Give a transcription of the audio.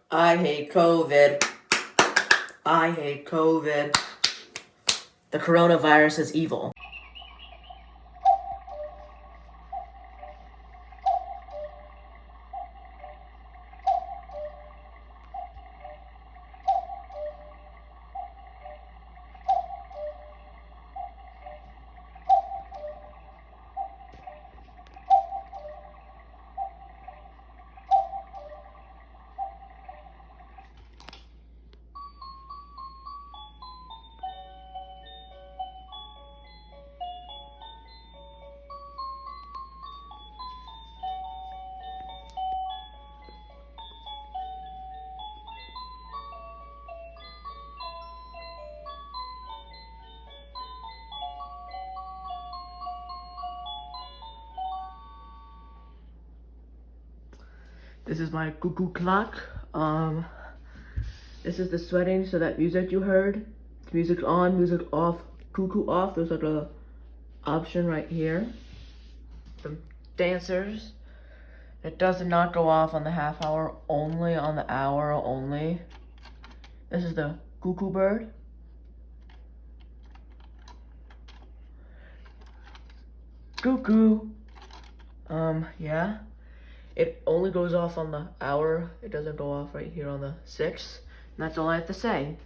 I hate COVID. I hate COVID. The coronavirus is evil. This is my cuckoo clock. This is the sweating, so that music you heard. Music on, music off, cuckoo off. There's like a option right here. The dancers. It does not go off on the half hour, only on the hour only. This is the cuckoo bird. Cuckoo. Yeah. It only goes off on the hour. It doesn't go off right here on the 6. And that's all I have to say.